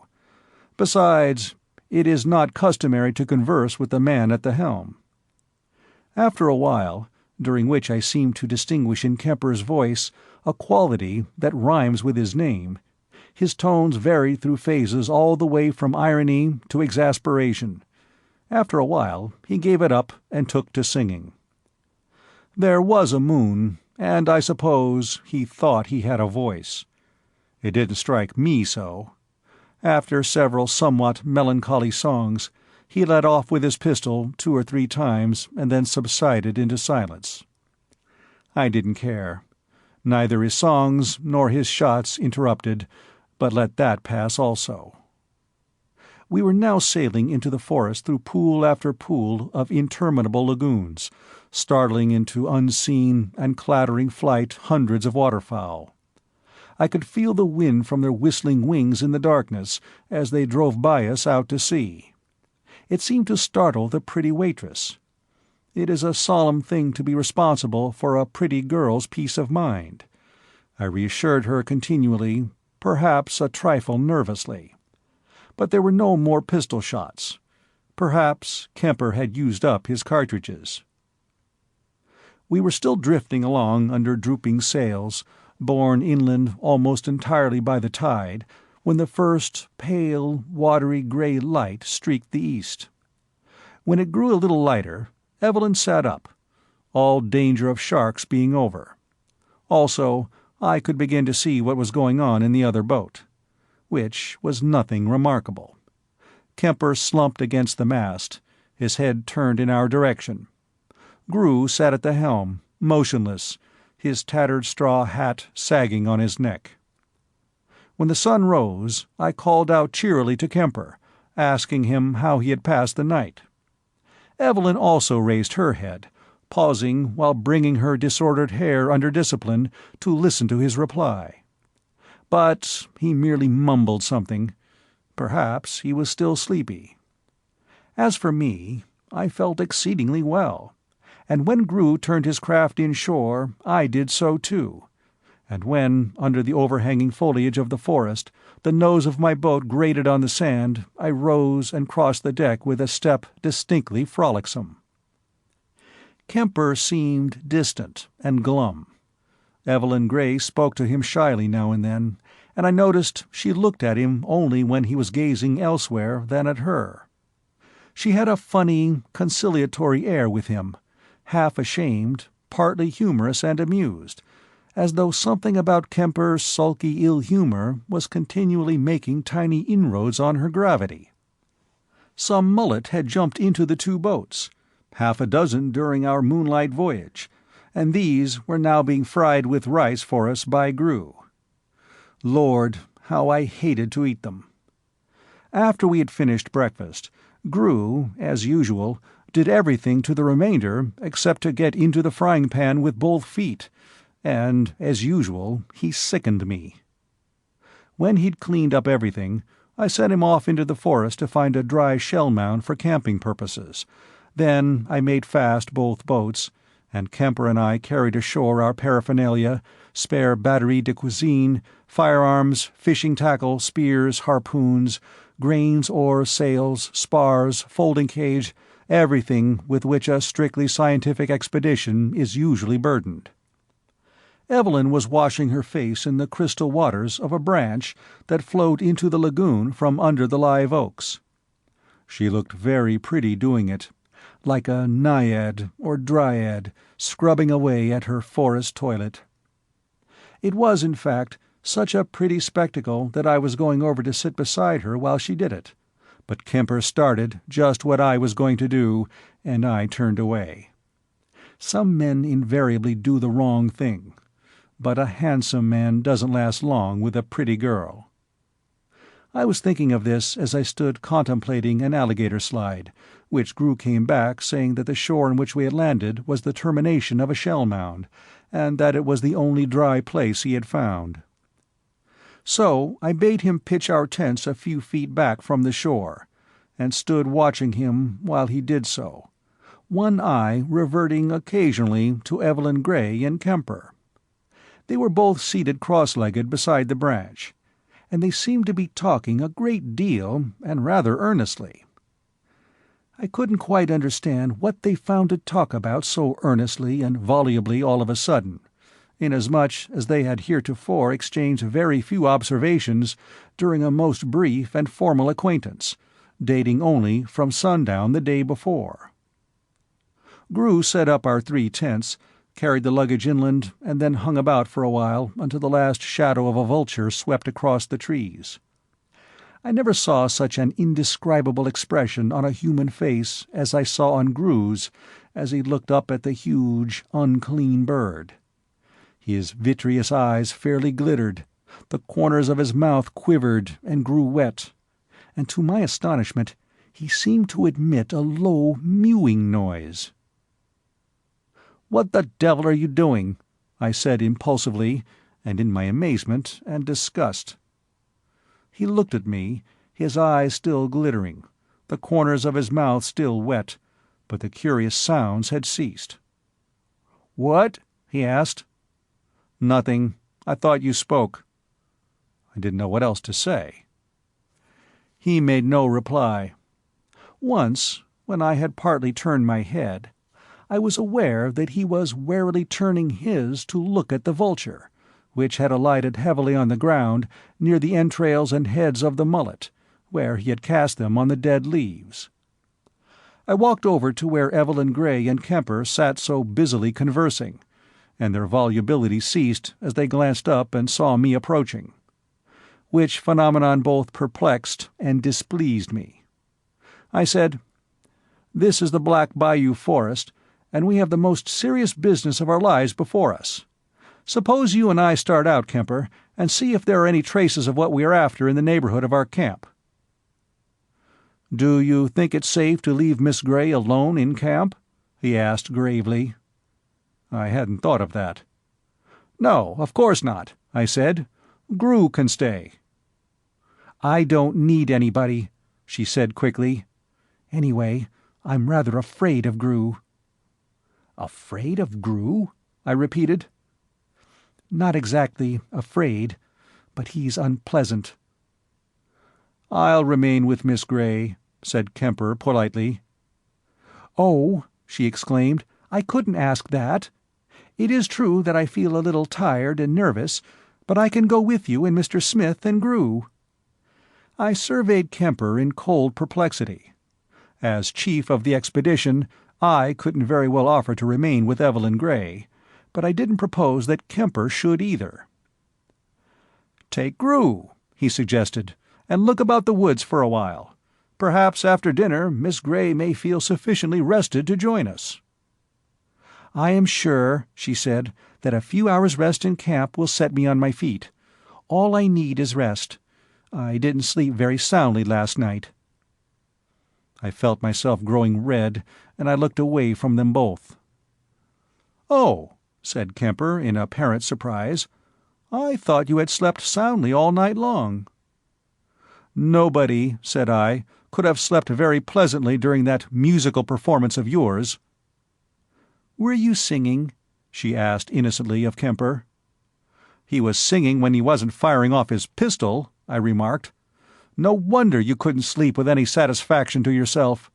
Besides, it is not customary to converse with the man at the helm. After a while, during which I seemed to distinguish in Kemper's voice a quality that rhymes with his name, his tones varied through phases all the way from irony to exasperation. After a while he gave it up and took to singing. There was a moon, and I suppose he thought he had a voice. It didn't strike me so. After several somewhat melancholy songs, he let off with his pistol 2 or 3 times and then subsided into silence. I didn't care. Neither his songs nor his shots interrupted, but let that pass also. We were now sailing into the forest through pool after pool of interminable lagoons, startling into unseen and clattering flight hundreds of waterfowl. I could feel the wind from their whistling wings in the darkness as they drove by us out to sea. It seemed to startle the pretty waitress. It is a solemn thing to be responsible for a pretty girl's peace of mind. I reassured her continually, perhaps a trifle nervously. But there were no more pistol shots. Perhaps Kemper had used up his cartridges. We were still drifting along under drooping sails, borne inland almost entirely by the tide, when the first pale, watery grey light streaked the east. When it grew a little lighter, Evelyn sat up, all danger of sharks being over. Also, I could begin to see what was going on in the other boat, which was nothing remarkable. Kemper slumped against the mast, his head turned in our direction. Grew sat at the helm, motionless, his tattered straw hat sagging on his neck. When the sun rose, I called out cheerily to Kemper, asking him how he had passed the night. Evelyn also raised her head, pausing while bringing her disordered hair under discipline to listen to his reply. But he merely mumbled something. Perhaps he was still sleepy. As for me, I felt exceedingly well, and when Grew turned his craft inshore I did so too, and when, under the overhanging foliage of the forest, the nose of my boat grated on the sand, I rose and crossed the deck with a step distinctly frolicsome. Kemper seemed distant and glum. Evelyn Gray spoke to him shyly now and then, and I noticed she looked at him only when he was gazing elsewhere than at her. She had a funny, conciliatory air with him, half ashamed, partly humorous and amused, as though something about Kemper's sulky ill-humor was continually making tiny inroads on her gravity. Some mullet had jumped into the 2 boats, 6 during our moonlight voyage, and these were now being fried with rice for us by Grew. Lord, how I hated to eat them. After we had finished breakfast, Grew, as usual, did everything to the remainder except to get into the frying-pan with both feet, and, as usual, he sickened me. When he'd cleaned up everything, I sent him off into the forest to find a dry shell mound for camping purposes. Then I made fast both boats, and Kemper and I carried ashore our paraphernalia, spare batterie de cuisine, firearms, fishing tackle, spears, harpoons, grains, oars, sails, spars, folding cage, everything with which a strictly scientific expedition is usually burdened. Evelyn was washing her face in the crystal waters of a branch that flowed into the lagoon from under the live oaks. She looked very pretty doing it, like a naiad or dryad scrubbing away at her forest toilet. It was, in fact, such a pretty spectacle that I was going over to sit beside her while she did it, but Kemper started just what I was going to do, and I turned away. Some men invariably do the wrong thing, but a handsome man doesn't last long with a pretty girl. I was thinking of this as I stood contemplating an alligator slide, which Grew came back saying that the shore on which we had landed was the termination of a shell mound, and that it was the only dry place he had found. So I bade him pitch our tents a few feet back from the shore, and stood watching him while he did so, one eye reverting occasionally to Evelyn Gray and Kemper. They were both seated cross-legged beside the branch, and they seemed to be talking a great deal and rather earnestly. I couldn't quite understand what they found to talk about so earnestly and volubly all of a sudden, inasmuch as they had heretofore exchanged very few observations during a most brief and formal acquaintance, dating only from sundown the day before. Grew set up our 3 tents, carried the luggage inland, and then hung about for a while until the last shadow of a vulture swept across the trees. I never saw such an indescribable expression on a human face as I saw on Grew's as he looked up at the huge, unclean bird. His vitreous eyes fairly glittered, the corners of his mouth quivered and grew wet, and to my astonishment he seemed to emit a low, mewing noise. "What the devil are you doing?" I said impulsively, and in my amazement and disgust. He looked at me, his eyes still glittering, the corners of his mouth still wet, but the curious sounds had ceased. "What?" he asked. "Nothing. I thought you spoke." I didn't know what else to say. He made no reply. Once, when I had partly turned my head, I was aware that he was warily turning his to look at the vulture, which had alighted heavily on the ground near the entrails and heads of the mullet, where he had cast them on the dead leaves. I walked over to where Evelyn Gray and Kemper sat so busily conversing, and their volubility ceased as they glanced up and saw me approaching, which phenomenon both perplexed and displeased me. I said, "This is the Black Bayou Forest, and we have the most serious business of our lives before us. Suppose you and I start out, Kemper, and see if there are any traces of what we are after in the neighborhood of our camp." "Do you think it's safe to leave Miss Gray alone in camp?" he asked gravely. I hadn't thought of that. "No, of course not," I said. "Grew can stay." "I don't need anybody," she said quickly. "Anyway, I'm rather afraid of Grew." "Afraid of Grew?" I repeated. "Not exactly afraid, but he's unpleasant." "I'll remain with Miss Gray," said Kemper politely. "Oh," she exclaimed, "I couldn't ask that. It is true that I feel a little tired and nervous, but I can go with you and Mr. Smith and Grew." I surveyed Kemper in cold perplexity. As chief of the expedition, I couldn't very well offer to remain with Evelyn Gray, but I didn't propose that Kemper should either. "Take Grew," he suggested, "and look about the woods for a while. Perhaps after dinner Miss Gray may feel sufficiently rested to join us." "I am sure," she said, "that a few hours' rest in camp will set me on my feet. All I need is rest. I didn't sleep very soundly last night." I felt myself growing red, and I looked away from them both. "Oh," said Kemper in apparent surprise, "I thought you had slept soundly all night long." "Nobody," said I, "could have slept very pleasantly during that musical performance of yours." "Were you singing?" she asked innocently of Kemper. "He was singing when he wasn't firing off his pistol," I remarked. "No wonder you couldn't sleep with any satisfaction to yourself."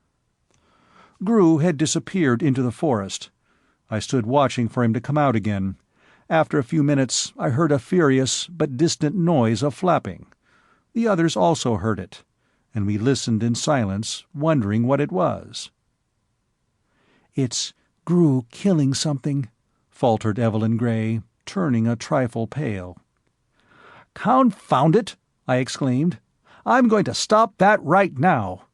Gru had disappeared into the forest. I stood watching for him to come out again. After a few minutes I heard a furious but distant noise of flapping. The others also heard it, and we listened in silence, wondering what it was. "It's Gru killing something," faltered Evelyn Gray, turning a trifle pale. "Confound it!" I exclaimed. "I'm going to stop that right now."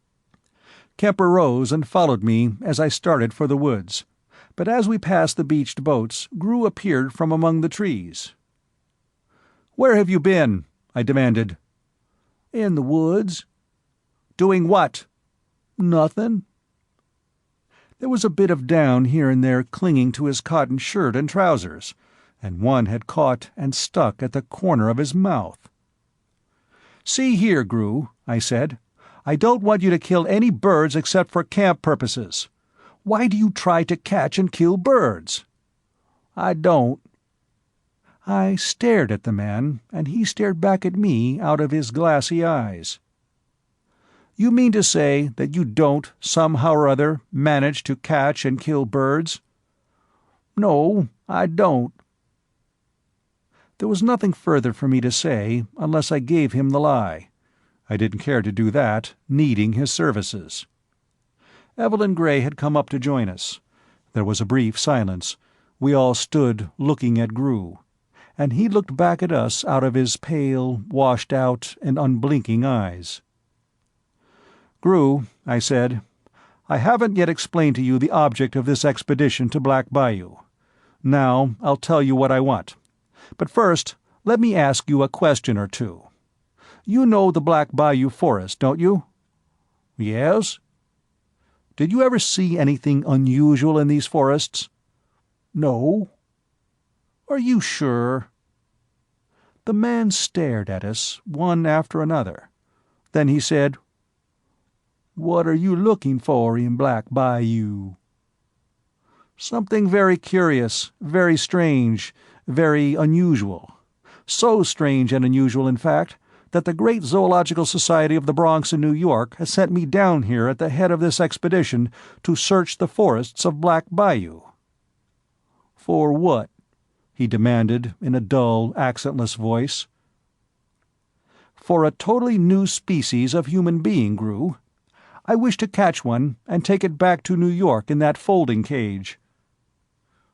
Kemper rose and followed me as I started for the woods, but as we passed the beached boats, Gru appeared from among the trees. "Where have you been?" I demanded. "In the woods." "Doing what?" "Nothing." There was a bit of down here and there clinging to his cotton shirt and trousers, and one had caught and stuck at the corner of his mouth. "See here, Gru," I said, "I don't want you to kill any birds except for camp purposes. Why do you try to catch and kill birds?" "I don't." I stared at the man, and he stared back at me out of his glassy eyes. "You mean to say that you don't, somehow or other, manage to catch and kill birds?" "No, I don't." There was nothing further for me to say unless I gave him the lie. I didn't care to do that, needing his services. Evelyn Gray had come up to join us. There was a brief silence. We all stood looking at Gru, and he looked back at us out of his pale, washed-out, and unblinking eyes. "Gru," I said, "I haven't yet explained to you the object of this expedition to Black Bayou. Now I'll tell you what I want. But first, let me ask you a question or two. You know the Black Bayou Forest, don't you?" "Yes." "Did you ever see anything unusual in these forests?" "No." "Are you sure?" The man stared at us, one after another. Then he said, "What are you looking for in Black Bayou?" "Something very curious, very strange, very unusual. So strange and unusual, in fact, that the great Zoological Society of the Bronx in New York has sent me down here at the head of this expedition to search the forests of Black Bayou." "For what?" he demanded in a dull, accentless voice. "For a totally new species of human being, Gru. I wish to catch one and take it back to New York in that folding cage."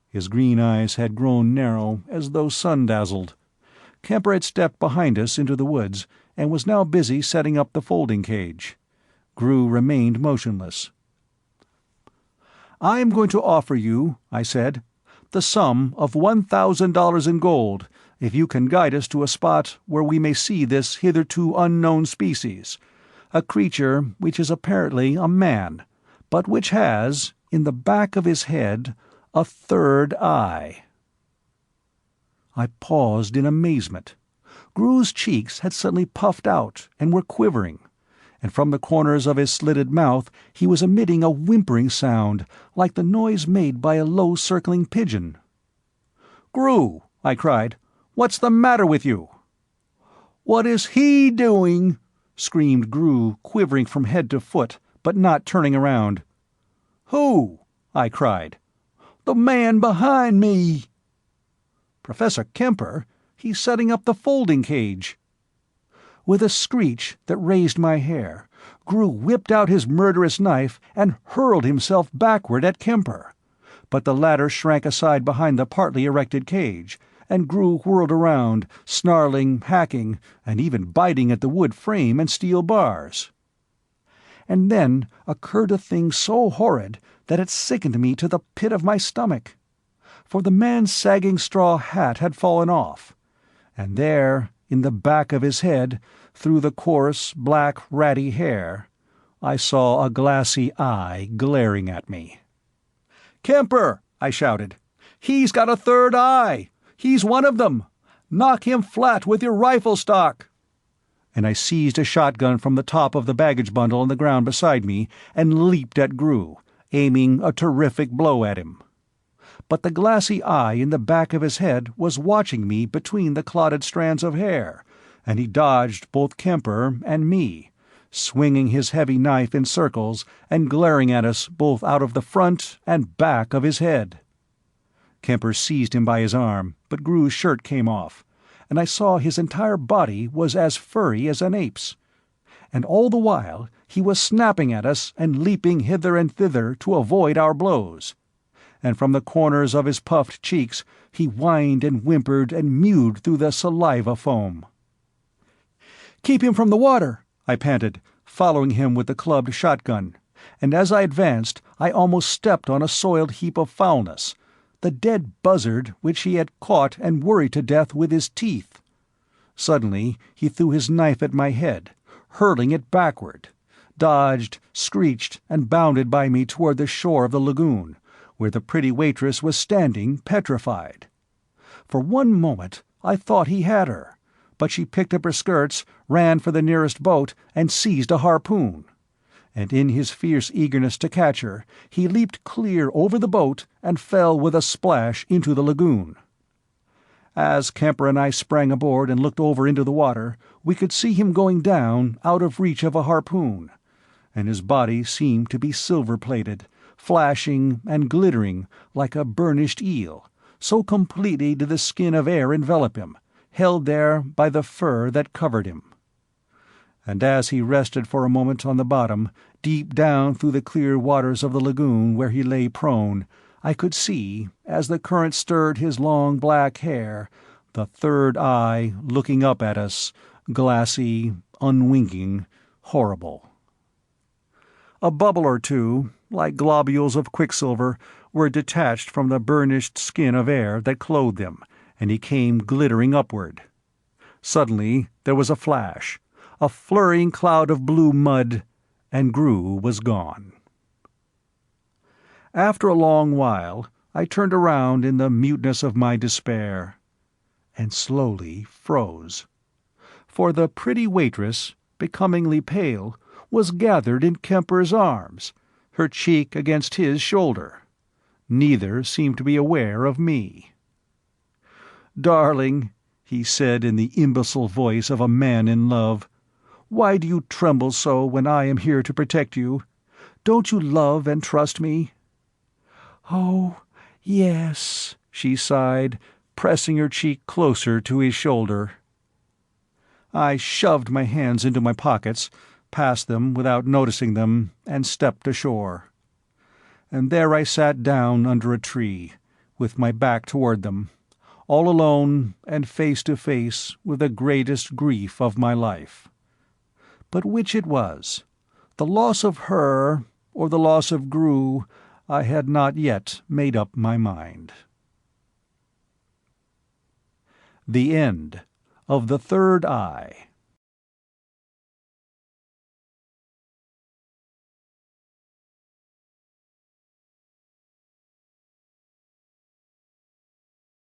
His green eyes had grown narrow, as though sun-dazzled. Kemper had stepped behind us into the woods, and was now busy setting up the folding cage. Gru remained motionless. "I am going to offer you," I said, "the sum of $1,000 in gold, if you can guide us to a spot where we may see this hitherto unknown species, a creature which is apparently a man, but which has, in the back of his head, a third eye." I paused in amazement. Gru's cheeks had suddenly puffed out and were quivering, and from the corners of his slitted mouth he was emitting a whimpering sound like the noise made by a low circling pigeon. "Gru," I cried, "what's the matter with you?" "What is he doing?" screamed Gru, quivering from head to foot, but not turning around. "Who?" I cried. "The man behind me." "Professor Kemper, he's setting up the folding cage." With a screech that raised my hair, Gru whipped out his murderous knife and hurled himself backward at Kemper. But the latter shrank aside behind the partly erected cage, and Gru whirled around, snarling, hacking, and even biting at the wood frame and steel bars. And then occurred a thing so horrid that it sickened me to the pit of my stomach. For the man's sagging straw hat had fallen off, and there, in the back of his head, through the coarse, black, ratty hair, I saw a glassy eye glaring at me. "Kemper!" I shouted. "He's got a third eye! He's one of them! Knock him flat with your rifle stock!" And I seized a shotgun from the top of the baggage bundle on the ground beside me and leaped at Gru, aiming a terrific blow at him. but the glassy eye in the back of his head was watching me between the clotted strands of hair, and he dodged both Kemper and me, swinging his heavy knife in circles and glaring at us both out of the front and back of his head. Kemper seized him by his arm, but Gru's shirt came off, and I saw his entire body was as furry as an ape's. And all the while he was snapping at us and leaping hither and thither to avoid our blows. And from the corners of his puffed cheeks he whined and whimpered and mewed through the saliva foam. "Keep him from the water," I panted, following him with the clubbed shotgun, and as I advanced I almost stepped on a soiled heap of foulness, the dead buzzard which he had caught and worried to death with his teeth. Suddenly he threw his knife at my head, hurling it backward, dodged, screeched, and bounded by me toward the shore of the lagoon, where the pretty waitress was standing petrified. For one moment I thought he had her, but she picked up her skirts, ran for the nearest boat, and seized a harpoon. And in his fierce eagerness to catch her, he leaped clear over the boat and fell with a splash into the lagoon. As Kemper and I sprang aboard and looked over into the water, we could see him going down out of reach of a harpoon, and his body seemed to be silver-plated, flashing and glittering like a burnished eel, so completely did the skin of air envelop him, held there by the fur that covered him. And as he rested for a moment on the bottom, deep down through the clear waters of the lagoon where he lay prone, I could see, as the current stirred his long black hair, the third eye looking up at us, glassy, unwinking, horrible. A bubble or two, like globules of quicksilver, were detached from the burnished skin of air that clothed him, and he came glittering upward. Suddenly there was a flash, a flurrying cloud of blue mud, and Gru was gone. After a long while I turned around in the muteness of my despair, and slowly froze. For the pretty waitress, becomingly pale, was gathered in Kemper's arms, her cheek against his shoulder. Neither seemed to be aware of me. "Darling," he said in the imbecile voice of a man in love, "why do you tremble so when I am here to protect you? Don't you love and trust me?" "Oh, yes," she sighed, pressing her cheek closer to his shoulder. I shoved my hands into my pockets, passed them without noticing them, and stepped ashore. And there I sat down under a tree, with my back toward them, all alone and face to face with the greatest grief of my life. But which it was, the loss of her or the loss of Gru, I had not yet made up my mind. The End of The Third Eye.